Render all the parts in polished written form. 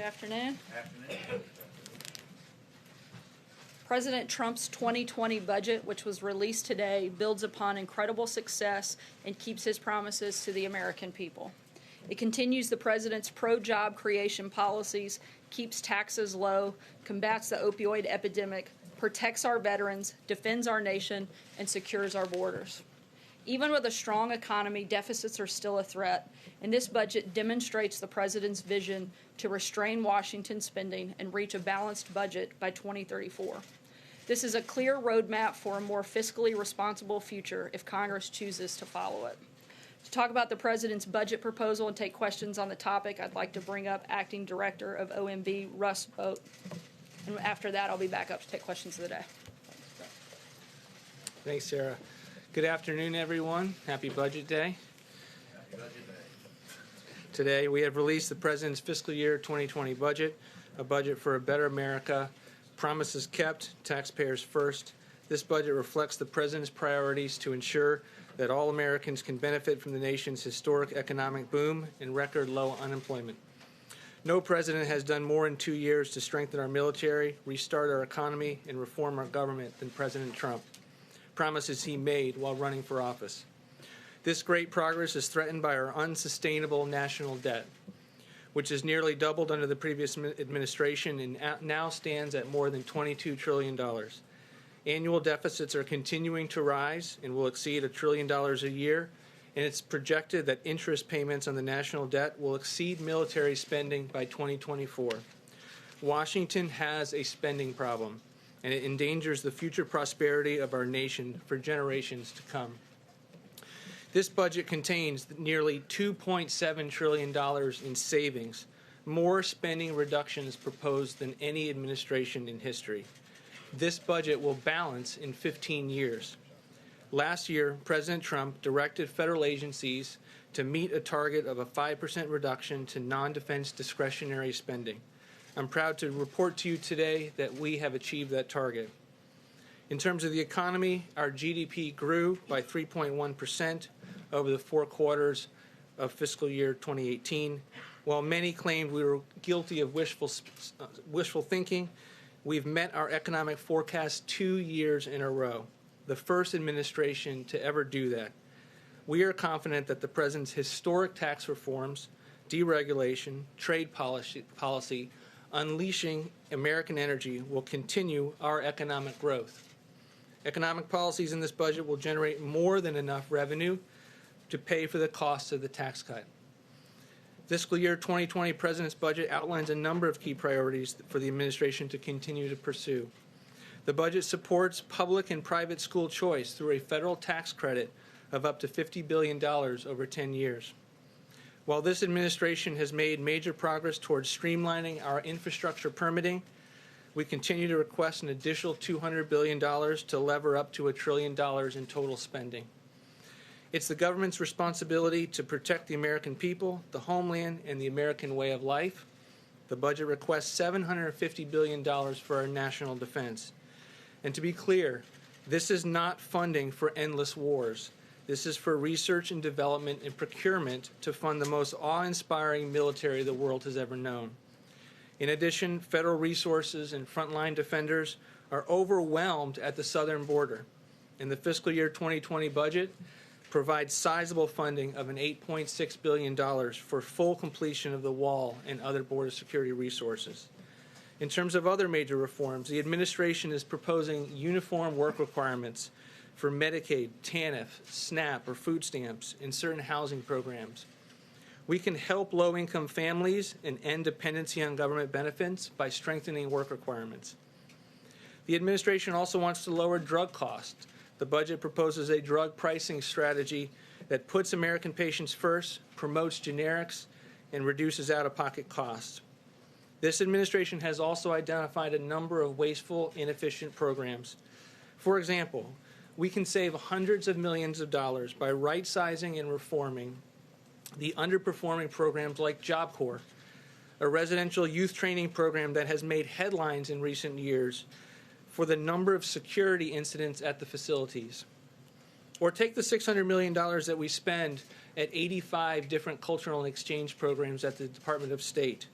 Good afternoon. President Trump's 2020 budget, which was released today, builds upon incredible success and keeps his promises to the American people. It continues the president's pro-job creation policies, keeps taxes low, combats the opioid epidemic, protects our veterans, defends our nation, and secures our borders. Even with a strong economy, deficits are still a threat, and this budget demonstrates the president's vision to restrain Washington spending and reach a balanced budget by 2034. This is a clear roadmap for a more fiscally responsible future if Congress chooses to follow it. To talk about the president's budget proposal and take questions on the topic, I'd like to bring up Acting Director of OMB, Russ Boat. And after that, I'll be back up to take questions of the day. Thanks, Sarah. Good afternoon, everyone. Happy Budget Day. Happy Budget Day. Today, we have released the President's fiscal year 2020 budget, a budget for a better America, promises kept, taxpayers first. This budget reflects the President's priorities to ensure that all Americans can benefit from the nation's historic economic boom and record low unemployment. No president has done more in 2 years to strengthen our military, restart our economy, and reform our government than President Trump. Promises he made while running for office. This great progress is threatened by our unsustainable national debt, which has nearly doubled under the previous administration and now stands at more than $22 trillion. Annual deficits are continuing to rise and will exceed $1 trillion a year, and it's projected that interest payments on the national debt will exceed military spending by 2024. Washington has a spending problem, and it endangers the future prosperity of our nation for generations to come. This budget contains nearly $2.7 trillion in savings, more spending reductions proposed than any administration in history. This budget will balance in 15 years. Last year, President Trump directed federal agencies to meet a target of a 5% reduction to non-defense discretionary spending. I'm proud to report to you today that we have achieved that target. In terms of the economy, our GDP grew by 3.1% over the 4 quarters of fiscal year 2018. While many claimed we were guilty of wishful thinking, we've met our economic forecast 2 years in a row, the first administration to ever do that. We are confident that the President's historic tax reforms, deregulation, trade policy, unleashing American energy will continue our economic growth. Economic policies in this budget will generate more than enough revenue to pay for the costs of the tax cut. Fiscal year 2020 President's budget outlines a number of key priorities for the administration to continue to pursue. The budget supports public and private school choice through a federal tax credit of up to $50 billion over 10 years. While this administration has made major progress towards streamlining our infrastructure permitting, we continue to request an additional $200 billion to lever up to $1 trillion in total spending. It's the government's responsibility to protect the American people, the homeland, and the American way of life. The budget requests $750 billion for our national defense. And to be clear, this is not funding for endless wars. This is for research and development and procurement to fund the most awe-inspiring military the world has ever known. In addition, federal resources and frontline defenders are overwhelmed at the southern border. In the fiscal year 2020 budget, provides sizable funding of an $8.6 billion for full completion of the wall and other border security resources. In terms of other major reforms, the administration is proposing uniform work requirements for Medicaid, TANF, SNAP, or food stamps in certain housing programs. We can help low-income families and end dependency on government benefits by strengthening work requirements. The administration also wants to lower drug costs. The budget proposes a drug pricing strategy that puts American patients first, promotes generics, and reduces out-of-pocket costs. This administration has also identified a number of wasteful, inefficient programs. For example, we can save hundreds of millions of dollars by right-sizing and reforming the underperforming programs like Job Corps, a residential youth training program that has made headlines in recent years for the number of security incidents at the facilities. Or take the $600 million that we spend at 85 different cultural and exchange programs at the Department of State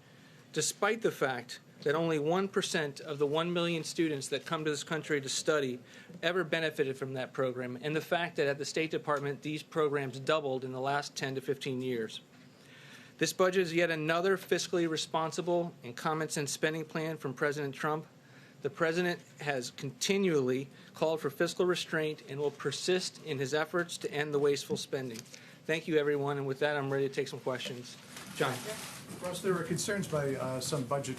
despite the fact that only 1% of the 1 million students that come to this country to study ever benefited from that program, and the fact that at the State Department these programs doubled in the last 10 to 15 years. This budget is yet another fiscally responsible and common sense spending plan from President Trump. The President has continually called for fiscal restraint and will persist in his efforts to end the wasteful spending. Thank you, everyone, and with that, I'm ready to take some questions. John. Russ, there are concerns by some budget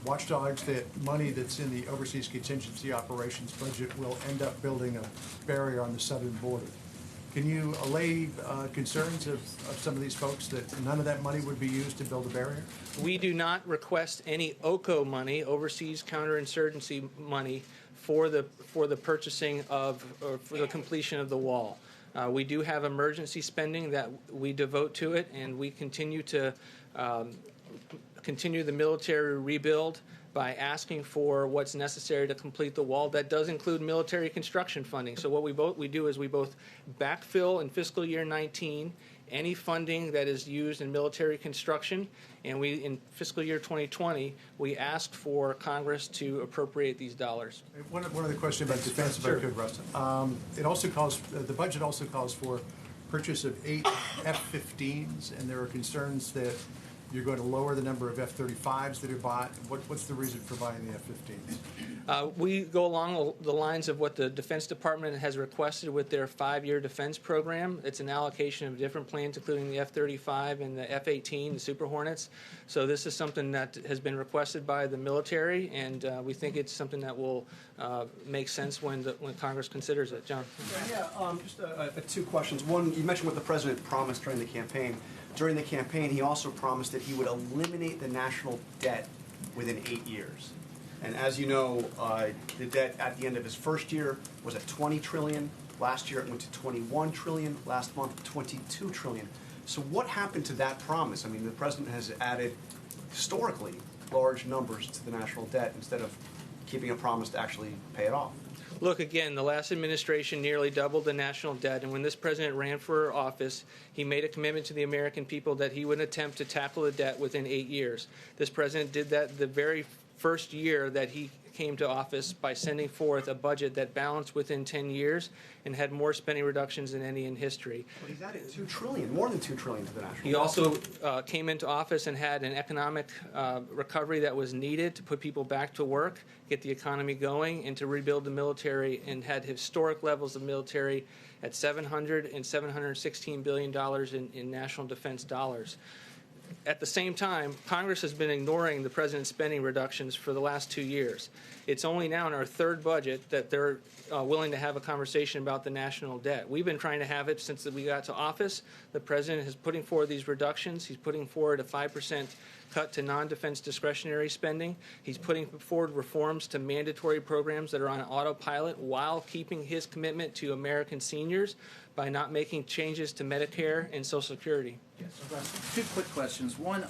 watchdogs that money that's in the overseas contingency operations budget will end up building a barrier on the southern border. Can you allay concerns of some of these folks that none of that money would be used to build a barrier? We do not request any OCO money, overseas counterinsurgency money, for the purchasing of or for the completion of the wall. We do have emergency spending that we devote to it, and we continue to continue the military rebuild by asking for what's necessary to complete the wall. That does include military construction funding. So what we do is we both backfill in fiscal year 19 any funding that is used in military construction, and we, in fiscal year 2020, we asked for Congress to appropriate these dollars. One other question about defense, if I could, Russ. It also calls, the budget also calls for purchase of 8 F-15s, and there are concerns that you're going to lower the number of F-35s that are bought. What's the reason for buying the F-15s? We go along the lines of what the Defense Department has requested with their 5-year defense program. It's an allocation of different planes, including the F-35 and the F-18, the Super Hornets. So this is something that has been requested by the military, and we think it's something that will make sense when Congress considers it. John? Yeah, just 2 questions. One, you mentioned what the President promised during the campaign. During the campaign, he also promised that he would eliminate the national debt within 8 years. And as you know, the debt at the end of his first year was at $20 trillion. Last year it went to $21 trillion. Last month, $22 trillion. So what happened to that promise? I mean, the President has added historically large numbers to the national debt instead of keeping a promise to actually pay it off. Look, again, the last administration nearly doubled the national debt, and when this president ran for office, he made a commitment to the American people that he would attempt to tackle the debt within 8 years. This president did that the very first year that he came to office by sending forth a budget that balanced within 10 years and had more spending reductions than any in history. Well, he's added $2 trillion, more than $2 trillion to the national debt. He also came into office and had an economic recovery that was needed to put people back to work, get the economy going, and to rebuild the military, and had historic levels of military at $700 and $716 billion in national defense dollars. At the same time, Congress has been ignoring the president's spending reductions for the last 2 years. It's only now in our third budget that they're willing to have a conversation about the national debt. We've been trying to have it since we got to office. The president is putting forward these reductions. He's putting forward a 5% cut to non-defense discretionary spending. He's putting forward reforms to mandatory programs that are on autopilot while keeping his commitment to American seniors by not making changes to Medicare and Social Security. Yes. 2 quick questions. One,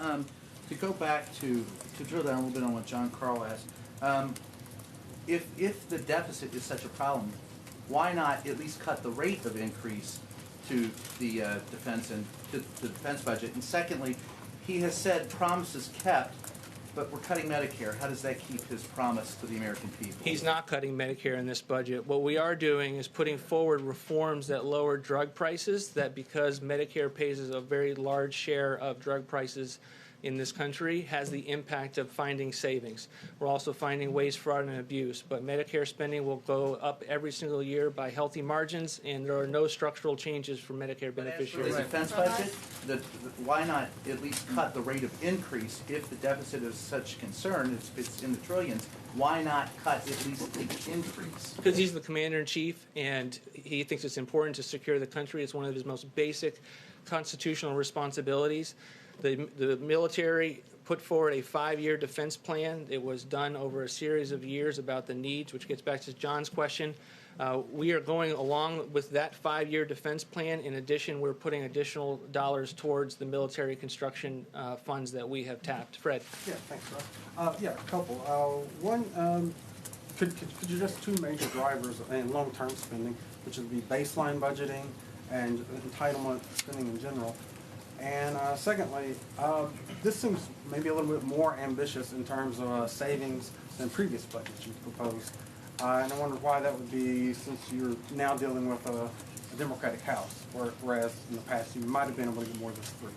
to go back to drill down a little bit on what John Carl asked. If the deficit is such a problem, why not at least cut the rate of increase to the defense and to the defense budget? And secondly, he has said promises kept, but we're cutting Medicare. How does that keep his promise to the American people? He's not cutting Medicare in this budget. What we are doing is putting forward reforms that lower drug prices, that because Medicare pays a very large share of drug prices in this country, has the impact of finding savings. We're also finding waste, fraud, and abuse. But Medicare spending will go up every single year by healthy margins, and there are no structural changes for Medicare beneficiaries. The defense budget, why not at least cut the rate of increase if the deficit is such concern, it's in the trillions, why not cut at least the increase? Because he's the commander-in-chief, and he thinks it's important to secure the country. It's one of his most basic constitutional responsibilities. The military put forward a 5-year defense plan. It was done over a series of years about the needs, which gets back to John's question. We are going along with that 5-year defense plan. In addition, we're putting additional dollars towards the military construction funds that we have tapped. Fred. Yeah, thanks, Rob. Yeah, a couple. One, could you address 2 major drivers in long-term spending, which would be baseline budgeting and entitlement spending in general? And secondly, this seems maybe a little bit more ambitious in terms of savings than previous budgets you proposed. And I wonder why that would be, since you're now dealing with a Democratic House, whereas in the past you might have been able to get more than 3.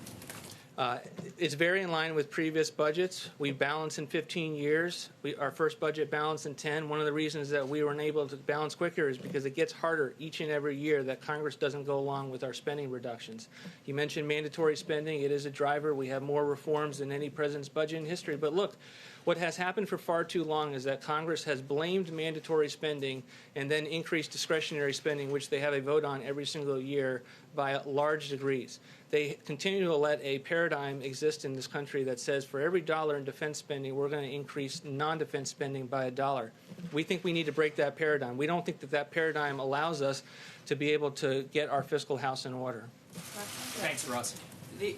It's very in line with previous budgets. We balance in 15 years. Our first budget balanced in 10. One of the reasons that we were unable to balance quicker is because it gets harder each and every year that Congress doesn't go along with our spending reductions. You mentioned mandatory spending. It is a driver. We have more reforms than any president's budget in history. But look, what has happened for far too long is that Congress has blamed mandatory spending and then increased discretionary spending, which they have a vote on every single year by large degrees. They continue to let a paradigm exist in this country that says for every dollar in defense spending, we're going to increase non-defense spending by $1. We think we need to break that paradigm. We don't think that that paradigm allows us to be able to get our fiscal house in order. Thanks, Russ.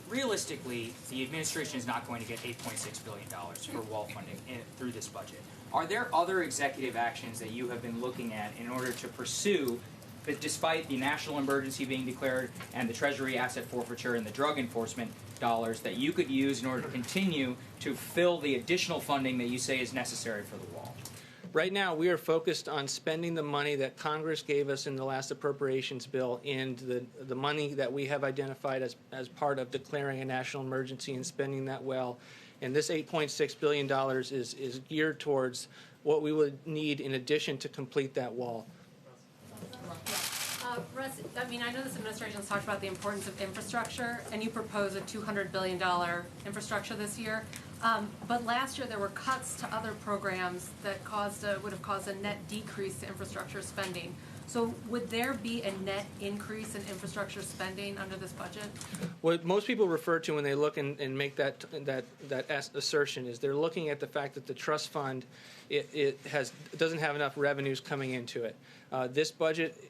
Realistically, the administration is not going to get $8.6 billion for wall funding through this budget. Are there other executive actions that you have been looking at in order to pursue, that despite the national emergency being declared and the Treasury asset forfeiture and the drug enforcement dollars, that you could use in order to continue to fill the additional funding that you say is necessary for the wall? Right now, we are focused on spending the money that Congress gave us in the last appropriations bill and the money that we have identified as part of declaring a national emergency and spending that well. And this $8.6 billion is geared towards what we would need in addition to complete that wall. Russ, I mean, I know this administration has talked about the importance of infrastructure, and you propose a $200 billion infrastructure this year. But last year there were cuts to other programs that would have caused a net decrease to infrastructure spending. So would there be a net increase in infrastructure spending under this budget? What most people refer to when they look and make that assertion is they're looking at the fact that the trust fund doesn't have enough revenues coming into it. This budget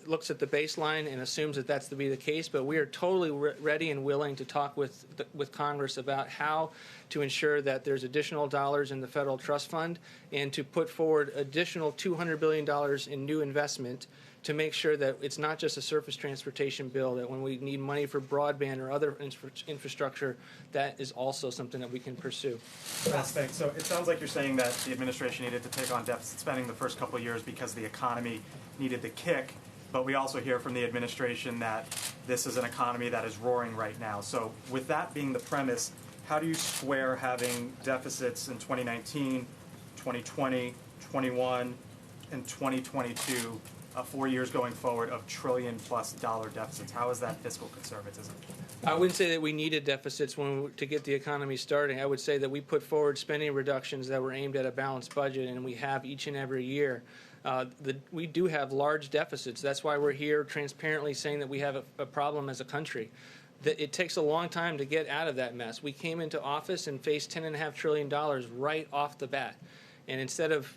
looks at the baseline and assumes that that's to be the case, but we are totally ready and willing to talk with Congress about how to ensure that there's additional dollars in the federal trust fund and to put forward additional $200 billion in new investment to make sure that it's not just a surface transportation bill, that when we need money for broadband or other infrastructure, that is also something that we can pursue. Ross, thanks. So it sounds like you're saying that the administration needed to take on deficit spending the first couple of years because the economy needed the kick, but we also hear from the administration that this is an economy that is roaring right now. So with that being the premise, how do you square having deficits in 2019, 2020, 21, and 2022, 4 years going forward of $1 trillion+ deficits? How is that fiscal conservatism? I wouldn't say that we needed deficits to get the economy starting. I would say that we put forward spending reductions that were aimed at a balanced budget, and we have each and every year. We do have large deficits. That's why we're here transparently saying that we have a problem as a country. That it takes a long time to get out of that mess. We came into office and faced $10.5 trillion right off the bat. And instead of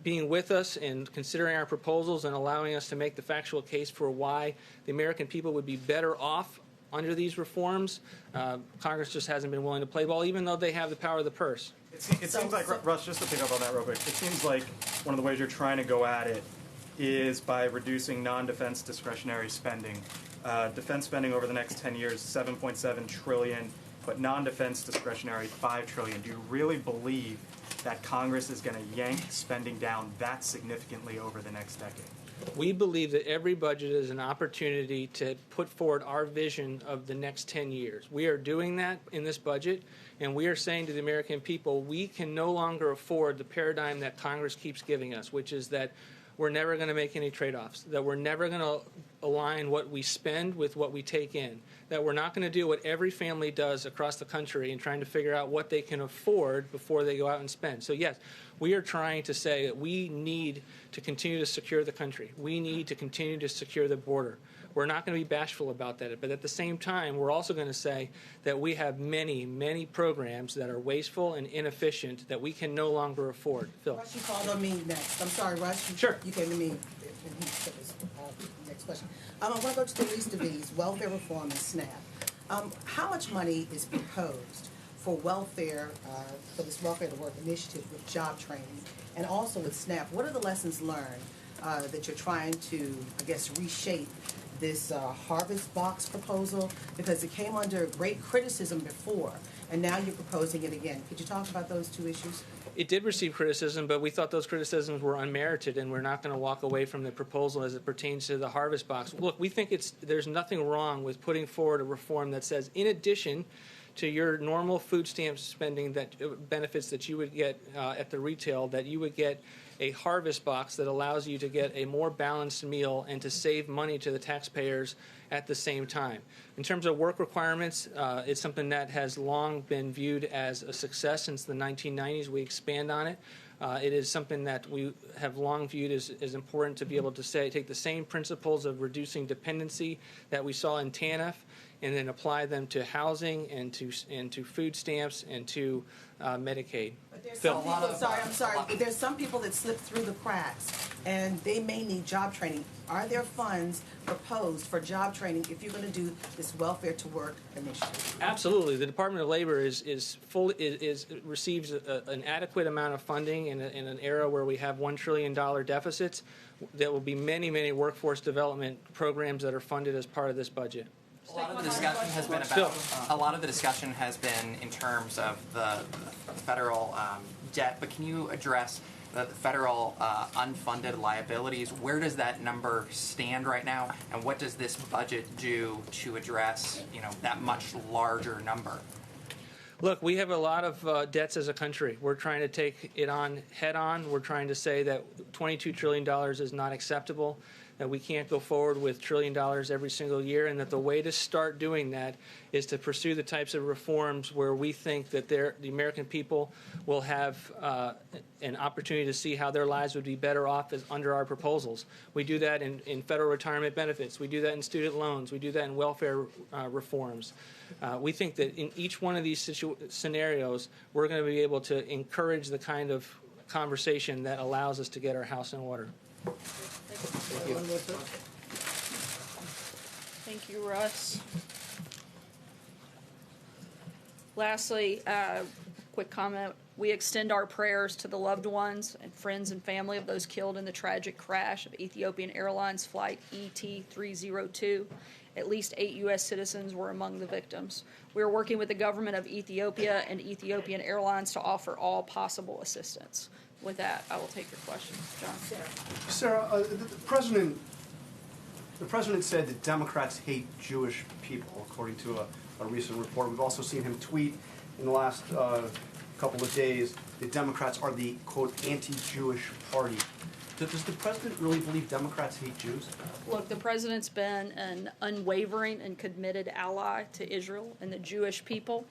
being with us and considering our proposals and allowing us to make the factual case for why the American people would be better off under these reforms, Congress just hasn't been willing to play ball, even though they have the power of the purse. It seems like, Russ, just to pick up on that real quick, it seems like one of the ways you're trying to go at it is by reducing non-defense discretionary spending. Defense spending over the next 10 years, $7.7 trillion, but non-defense discretionary, $5 trillion. Do you really believe that Congress is going to yank spending down that significantly over the next decade? We believe that every budget is an opportunity to put forward our vision of the next 10 years. We are doing that in this budget, and we are saying to the American people, we can no longer afford the paradigm that Congress keeps giving us, which is that we're never going to make any trade-offs, that we're never going to align what we spend with what we take in, that we're not going to do what every family does across the country in trying to figure out what they can afford before they go out and spend. So yes, we are trying to say that we need to continue to secure the country. We need to continue to secure the border. We're not going to be bashful about that, but at the same time, we're also going to say that we have many, many programs that are wasteful and inefficient that we can no longer afford. Phil. Russ, you followed me next. I'm sorry, Russ. Sure. You came to me. Next question. I want to go to the least of these, welfare reform and SNAP. How much money is proposed for welfare, for this Welfare to Work initiative with job training, and also with SNAP? What are the lessons learned that you're trying to, I guess, reshape this harvest box proposal? Because it came under great criticism before, and now you're proposing it again. Could you talk about those two issues? It did receive criticism, but we thought those criticisms were unmerited, and we're not going to walk away from the proposal as it pertains to the harvest box. Look, we think there's nothing wrong with putting forward a reform that says, in addition to your normal food stamp spending that benefits that you would get at the retail, that you would get a harvest box that allows you to get a more balanced meal and to save money to the taxpayers at the same time. In terms of work requirements, it's something that has long been viewed as a success since the 1990s. We expand on it. It is something that we have long viewed as important to be able to take the same principles of reducing dependency that we saw in TANF and then apply them to housing and to food stamps and to Medicaid. But there's some people, there's some people that slip through the cracks, and they may need job training. Are there funds proposed for job training if you're going to do this welfare to work initiative? Absolutely. The Department of Labor receives an adequate amount of funding in an era where we have $1 trillion deficits. There will be many, many workforce development programs that are funded as part of this budget. A lot of the discussion has been in terms of the federal debt, but can you address the federal unfunded liabilities? Where does that number stand right now, and what does this budget do to address, that much larger number? Look, we have a lot of debts as a country. We're trying to take it on head on. We're trying to say that $22 trillion is not acceptable, that we can't go forward with $1 trillion every single year, and that the way to start doing that is to pursue the types of reforms where we think that the American people will have an opportunity to see how their lives would be better off under our proposals. We do that in federal retirement benefits. We do that in student loans. We do that in welfare reforms. We think that in each one of these scenarios, we're going to be able to encourage the kind of conversation that allows us to get our house in order. Thank you. Thank you, Russ. Lastly, quick comment. We extend our prayers to the loved ones and friends and family of those killed in the tragic crash of Ethiopian Airlines Flight ET-302. At least 8 U.S. citizens were among the victims. We are working with the government of Ethiopia and Ethiopian Airlines to offer all possible assistance. With that, I will take your questions. John. Sarah, the president said that Democrats hate Jewish people, according to a recent report. We've also seen him tweet in the last couple of days that Democrats are the, quote, anti-Jewish party. Does the president really believe Democrats hate Jews? Look, the president's been an unwavering and committed ally to Israel and the Jewish people.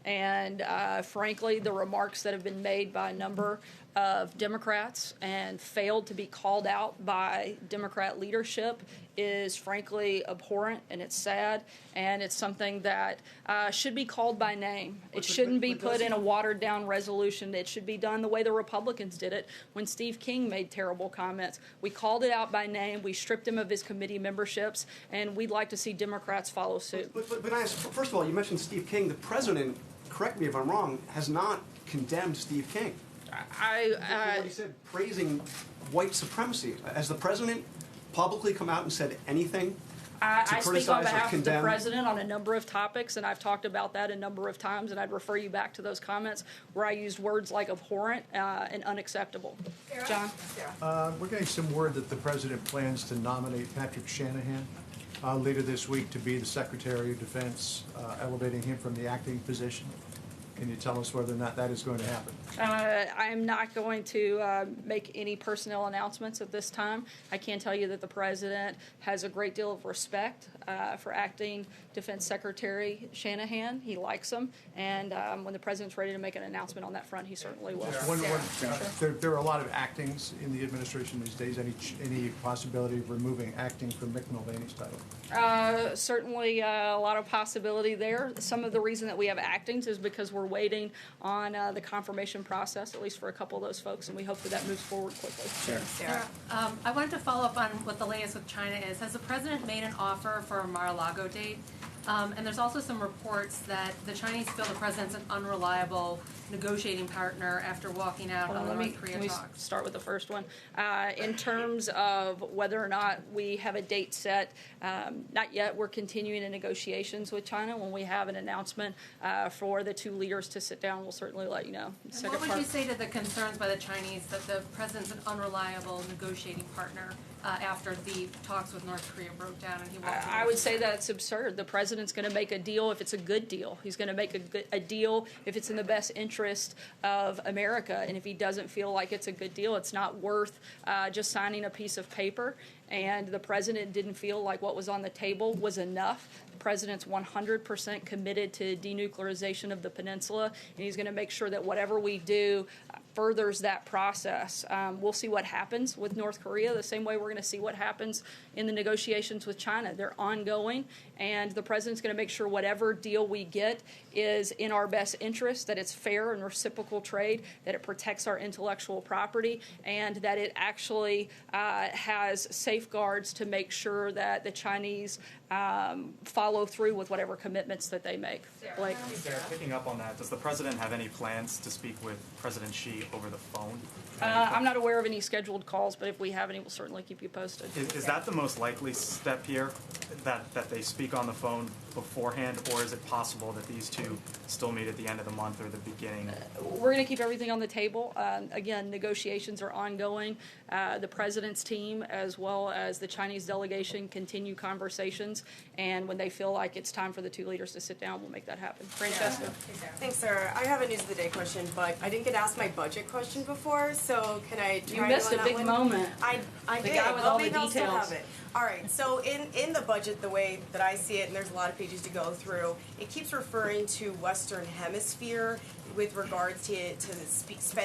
And frankly, the remarks that have been made by a number of Democrats and failed to be called out by Democrat leadership is frankly abhorrent, and it's sad, and it's something that should be called by name. It shouldn't be put in a watered-down resolution. It should be done the way the Republicans did it when Steve King made terrible comments. We called it out by name. We stripped him of his committee memberships, and we'd like to see Democrats follow suit. But first of all, you mentioned Steve King. The president, correct me if I'm wrong, has not condemned Steve King. What he said, praising white supremacy. Has the president publicly come out and said anything I speak on behalf of the president on a number of topics, and I've talked about that a number of times, and I'd refer you back to those comments where I used words like abhorrent and unacceptable. John? We're getting some word that the president plans to nominate Patrick Shanahan later this week to be the Secretary of Defense, elevating him from the acting position. Can you tell us whether or not that is going to happen? I'm not going to make any personnel announcements at this time. I can tell you that the president has a great deal of respect for acting Defense Secretary Shanahan. He likes him, and when the president's ready to make an announcement on that front, he certainly will. There are a lot of actings in the administration these days. Any possibility of removing acting from Mick Mulvaney's title? Certainly a lot of possibility there. Some of the reason that we have actings is because we're waiting on the confirmation process, at least for a couple of those folks, and we hope that moves forward quickly. Sarah, I wanted to follow up on what the latest with China is. Has the president made an offer for a Mar-a-Lago date? And there's also some reports that the Chinese feel the president's an unreliable negotiating partner after walking out on the North Korea Can we talks. start with the first one? In terms of whether or not we have a date set, not yet. We're continuing in negotiations with China. When we have an announcement for the two leaders to sit down, we'll certainly let you know. And what would you say to the concerns by the Chinese that the president's an unreliable negotiating partner after the talks with North Korea broke down and he walked I would say that's absurd. The president's going to make a deal if it's a good deal. He's going to make a deal if it's in the best interest of America. And if he doesn't feel like it's a good deal, it's not worth just signing a piece of paper. And the president didn't feel like what was on the table was enough. The president's 100% committed to denuclearization of the peninsula, and he's going to make sure that whatever we do furthers that process. We'll see what happens with North Korea the same way we're going to see what happens in the negotiations with China. They're ongoing, and the president's going to make sure whatever deal we get is in our best interest, that it's fair and reciprocal trade, that it protects our intellectual property, and that it actually has safeguards to make sure that the Chinese follow through with whatever commitments that they make. Blake? Sarah, picking up on that, does the president have any plans to speak with President Xi over the phone? I'm not aware of any scheduled calls, but if we have any, we'll certainly keep you posted. Is that the most likely step here, that they speak on the phone beforehand, or is it possible that these two still meet at the end of the month or the beginning? We're going to keep everything on the table. Again, negotiations are ongoing. The president's team, as well as the Chinese delegation, continue conversations, and when they feel like it's time for the two leaders to sit down, we'll make that happen. Francesca? Thanks, Sarah. I have a news of the day question, but I didn't get asked my budget question before, so can I try You missed to a big moment. I The did. guy with Well, all the maybe I'll still details. have it. All right, so in the budget, the way that I see it, and there's a lot of pages to go through, it keeps referring to Western Hemisphere with regards to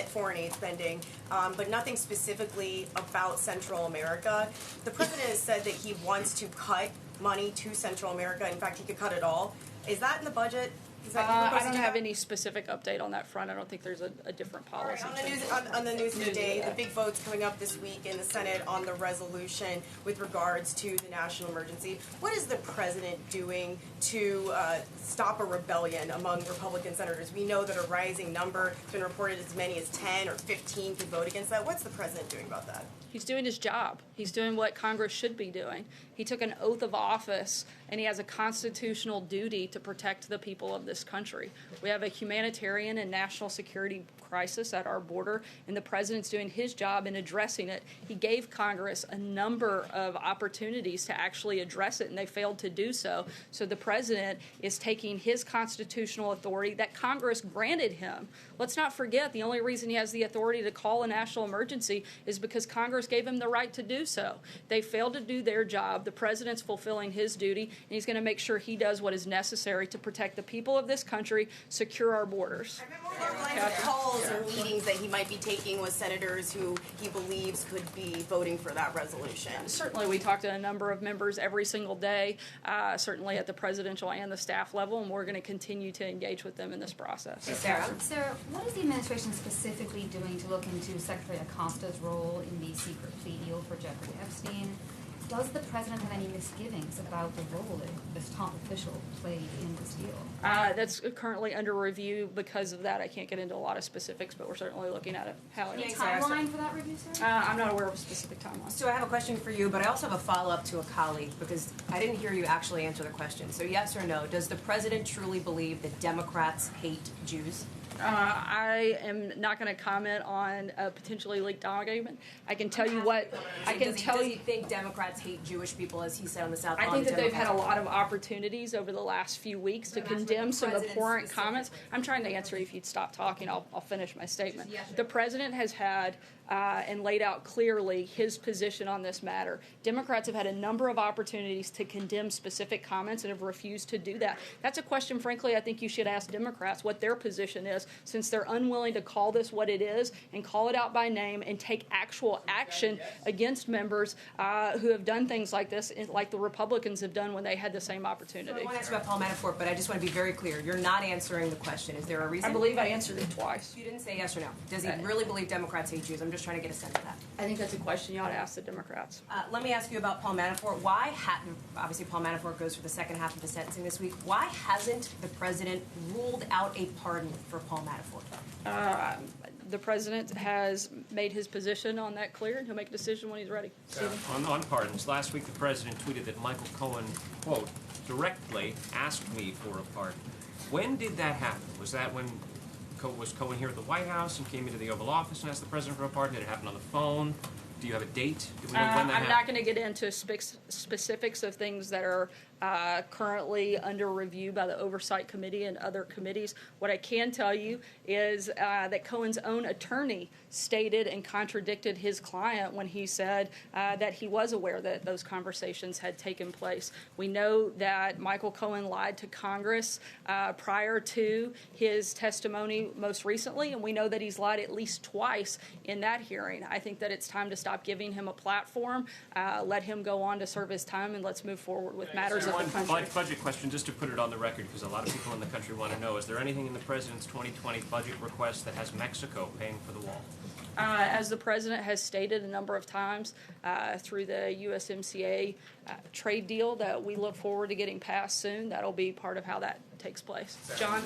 foreign aid spending, but nothing specifically about Central America. The president has said that he wants to cut money to Central America. In fact, he could cut it all. Is that in the budget? I don't have any specific update on that front. I don't think there's a different policy. On the news today, the big vote's coming up this week in the Senate on the resolution with regards to the national emergency. What is the president doing to stop a rebellion among Republican senators? We know that a rising number has been reported as many as 10 or 15 could vote against that. What's the president doing about that? He's doing his job. He's doing what Congress should be doing. He took an oath of office, and he has a constitutional duty to protect the people of this country. We have a humanitarian and national security crisis at our border, and the president's doing his job in addressing it. He gave Congress a number of opportunities to actually address it, and they failed to do so. So the president is taking his constitutional authority that Congress granted him. Let's not forget, the only reason he has the authority to call a national emergency is because Congress gave him the right to do so. They failed to do their job. The president's fulfilling his duty, and he's going to make sure he does what is necessary to protect the people of this country, secure our borders. Calls or meetings that he might be taking with senators who he believes could be voting for that resolution. Certainly, we talk to a number of members every single day, certainly at the presidential and the staff level, and we're going to continue to engage with them in this process. Sarah, what is the administration specifically doing to look into Secretary Acosta's role in the secret plea deal for Jeffrey Epstein? Does the president have any misgivings about the role that this top official played in this deal? That's currently under review. Because of that, I can't get into a lot of specifics, but we're certainly looking at it. Any timeline for that review, sir? I'm not aware of a specific timeline. So I have a question for you, but I also have a follow-up to a colleague because I didn't hear you actually answer the question. So yes or no, does the president truly believe that Democrats hate Jews? I am not going to comment on a potentially leaked document. I can tell you what I can tell you. Does he think Democrats hate Jewish people, as he said on the South? I think that they've had a lot of opportunities over the last few weeks to condemn some abhorrent comments. I'm trying to answer. If you'd stop talking, I'll finish my statement. The president has had and laid out clearly his position on this matter. Democrats have had a number of opportunities to condemn specific comments and have refused to do that. That's a question, frankly, I think you should ask Democrats what their position is Congress, since they're unwilling to call this what it is and call it out by name and take actual action against members who have done things like this, like the Republicans have done when they had the same opportunity. I want to ask about Paul Manafort, but I just want to be very clear. You're not answering the question. Is there a reason? I believe I answered it twice. You didn't say yes or no. Does he really believe Democrats hate Jews? I'm just trying to get a sense of that. I think that's a question you ought to ask the Democrats. Let me ask you about Paul Manafort. Why hadn't, obviously Paul Manafort goes for the second half of the sentencing this week, why hasn't the president ruled out a pardon for Paul Manafort? The president has made his position on that clear, and he'll make a decision when he's ready. On pardons, last week the president tweeted that Michael Cohen, quote, directly asked me for a pardon. When did that happen? Was that when was Cohen here at the White House and came into the Oval Office and asked the president for a pardon? Did it happen on the phone? Do you have a date? Do we know when that happened? I'm not going to get into specifics of things that are currently under review by the Oversight Committee and other committees. What I can tell you is that Cohen's own attorney stated and contradicted his client when he said that he was aware that those conversations had taken place. We know that Michael Cohen lied to Congress prior to his testimony most recently, and we know that he's lied at least twice in that hearing. I think that it's time to stop giving him a platform, let him go on to serve his time, and let's move forward with matters of the country. One budget question, just to put it on the record, because a lot of people in the country want to know, is there anything in the president's 2020 budget request that has Mexico paying for the wall? As the president has stated a number of times through the USMCA trade deal that we look forward to getting passed soon, that'll be part of how that takes place. John?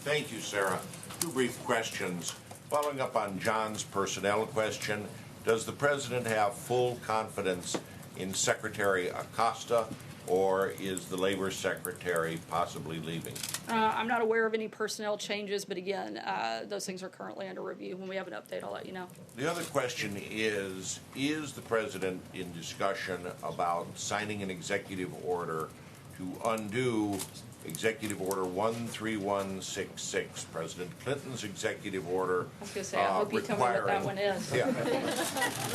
Thank you, Sarah. Two brief questions. Following up on John's personnel question, does the president have full confidence in Secretary Acosta, or is the Labor Secretary possibly leaving? I'm not aware of any personnel changes, but again, those things are currently under review. When we have an update, I'll let you know. The other question is the president in discussion about signing an executive order to undo Executive Order 13166, President Clinton's executive order. I was going to say, I hope you tell me what that one is. Yeah.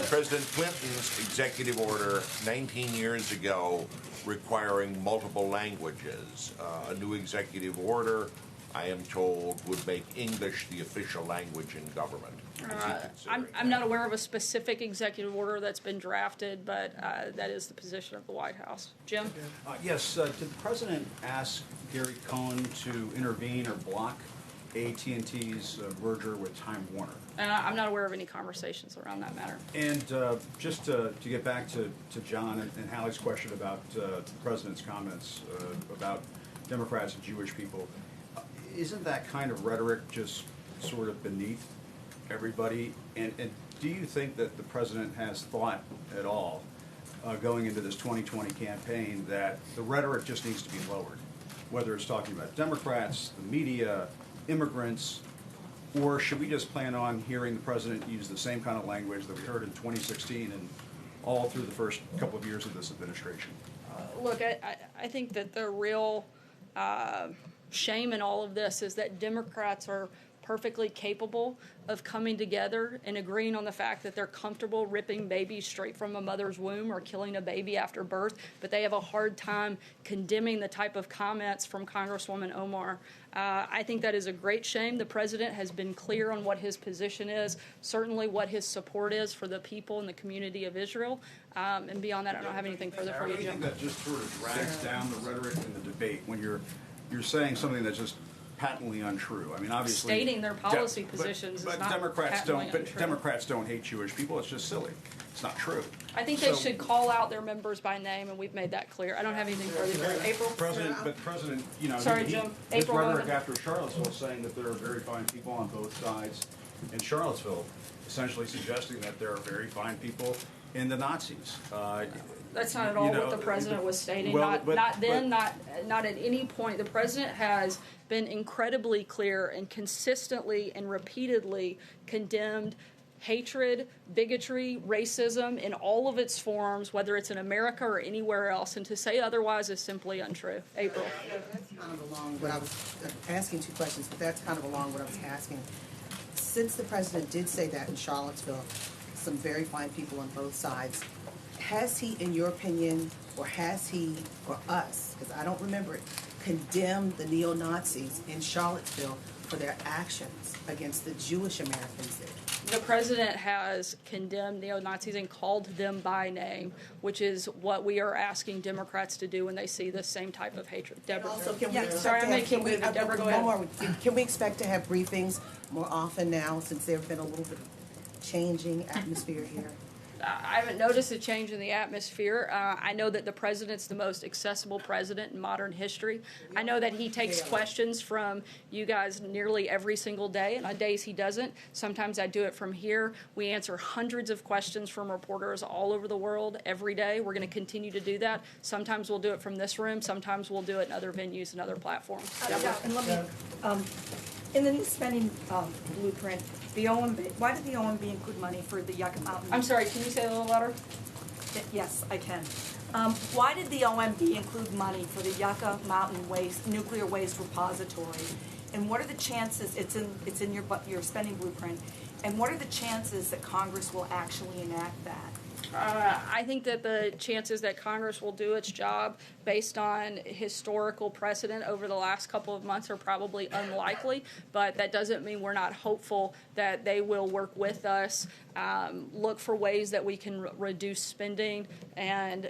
President Clinton's executive order 19 years ago requiring multiple languages. A new executive order, I am told, would make English the official language in government. I'm not aware of a specific executive order that's been drafted, but that is the position of the White House. Jim? Yes. Did the president ask Gary Cohn to intervene or block AT&T's merger with Time Warner? I'm not aware of any conversations around that matter. And just to get back to John and Hallie's question about the president's comments about Democrats and Jewish people, isn't that kind of rhetoric just sort of beneath everybody? And do you think that the president has thought at all going into this 2020 campaign that the rhetoric just needs to be lowered, whether it's talking about Democrats, the media, immigrants, or should we just plan on hearing the president use the same kind of language that we heard in 2016 and all through the first couple of years of this administration? Look, I think that the real shame in all of this is that Democrats are perfectly capable of coming together and agreeing on the fact that they're comfortable ripping babies straight from a mother's womb or killing a baby after birth, but they have a hard time condemning the type of comments from Congresswoman Omar. I think that is a great shame. The president has been clear on what his position is, certainly what his support is for the people and the community of Israel. And beyond that, I don't have anything further for you, Jim. That just sort of drags down the rhetoric in the debate when you're saying something that's just patently untrue. I mean, obviously, stating their policy positions is not patently untrue. But Democrats don't hate Jewish people. It's just silly. It's not true. I think they should call out their members by name, and we've made that clear. I don't have anything further. April? President, you know, sorry, Jim. his April rhetoric after Charlottesville saying that there are very fine people on both sides in Charlottesville, essentially suggesting that there are very fine people in the Nazis. That's not at all what the president was stating. Not at any point. The president has been incredibly clear and consistently and repeatedly condemned hatred, bigotry, racism in all of its forms, whether it's in America or anywhere else. And to say otherwise is simply untrue. April. That's kind of along what I was asking, two questions, but that's kind of along what I was asking. Since the president did say that in Charlottesville, some very fine people on both sides, has he, in your opinion, or has he, for us, because I don't remember it, condemned the neo-Nazis in Charlottesville for their actions against the Jewish Americans there. The president has condemned neo-Nazis and called them by name, which is what we are asking Democrats to do when they see this same type of hatred. Deborah. Also, can we expect Sorry, to I'm have- going to keep moving. Deborah, go ahead. Can we expect to have briefings more often now, since there have been a little bit of changing atmosphere here? I haven't noticed a change in the atmosphere. I know that the president's the most accessible president in modern history. I know that he takes questions from you guys nearly every single day, and on days he doesn't, sometimes I do it from here. We answer hundreds of questions from reporters all over the world every day. We're going to continue to do that. Sometimes we'll do it from this room. Sometimes we'll do it in other venues and other platforms. And let me, in the new spending blueprint, the OMB, why did the OMB include money for the Yucca Mountain? I'm sorry, can you say it a little louder? Yes, I can. Why did the OMB include money for the Yucca Mountain nuclear waste repository? And what are the chances, it's in your spending blueprint, and what are the chances that Congress will actually enact that? I think that the chances that Congress will do its job based on historical precedent over the last couple of months are probably unlikely, but that doesn't mean we're not hopeful that they will work with us, look for ways that we can reduce spending and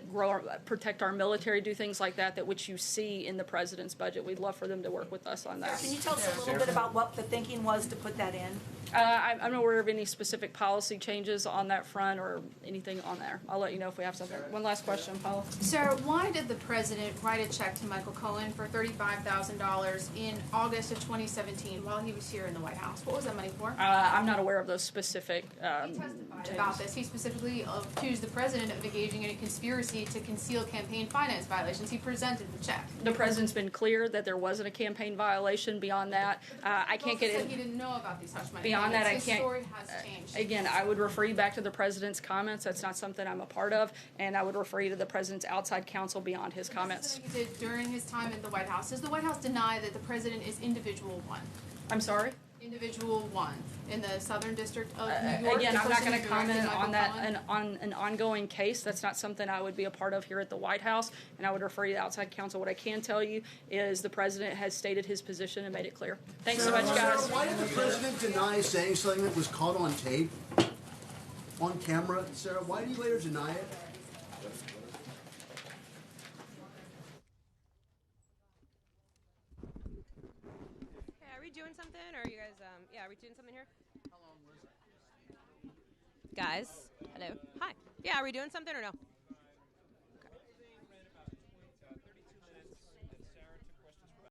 protect our military, do things like that which you see in the president's budget. We'd love for them to work with us on that. Can you tell us a little bit about what the thinking was to put that in? I'm not aware of any specific policy changes on that front or anything on there. I'll let you know if we have something. One last question, Paula. Sir, why did the president write a check to Michael Cohen for $35,000 in August of 2017 while he was here in the White House? What was that money for? I'm not aware of those specific About this, he specifically accused the president of engaging in a conspiracy to conceal campaign finance violations. He presented the check. The president's been clear that there wasn't a campaign violation. Beyond that, I can't get in. He didn't know about these hush money. Beyond that, I His can't. story has changed. Again, I would refer you back to the president's comments. That's not something I'm a part of, and I would refer you to the president's outside counsel beyond his comments. He did during his time at the White House. Does the White House deny that the president is individual one? I'm sorry? Individual one in the Southern District of New York. Again, the I'm not person going to who directed comment Michael on that Cohen? on an ongoing case. That's not something I would be a part of here at the White House, and I would refer you to outside counsel. What I can tell you is the president has stated his position and made it clear. Thanks so much, guys. Sarah, why did the president deny saying something that was caught on tape, on camera? Sarah, why do you later deny it? Hey, are we doing something, or are you guys, are we doing something here? How long was it? Guys, hello. Hi. Yeah, are we doing something or no?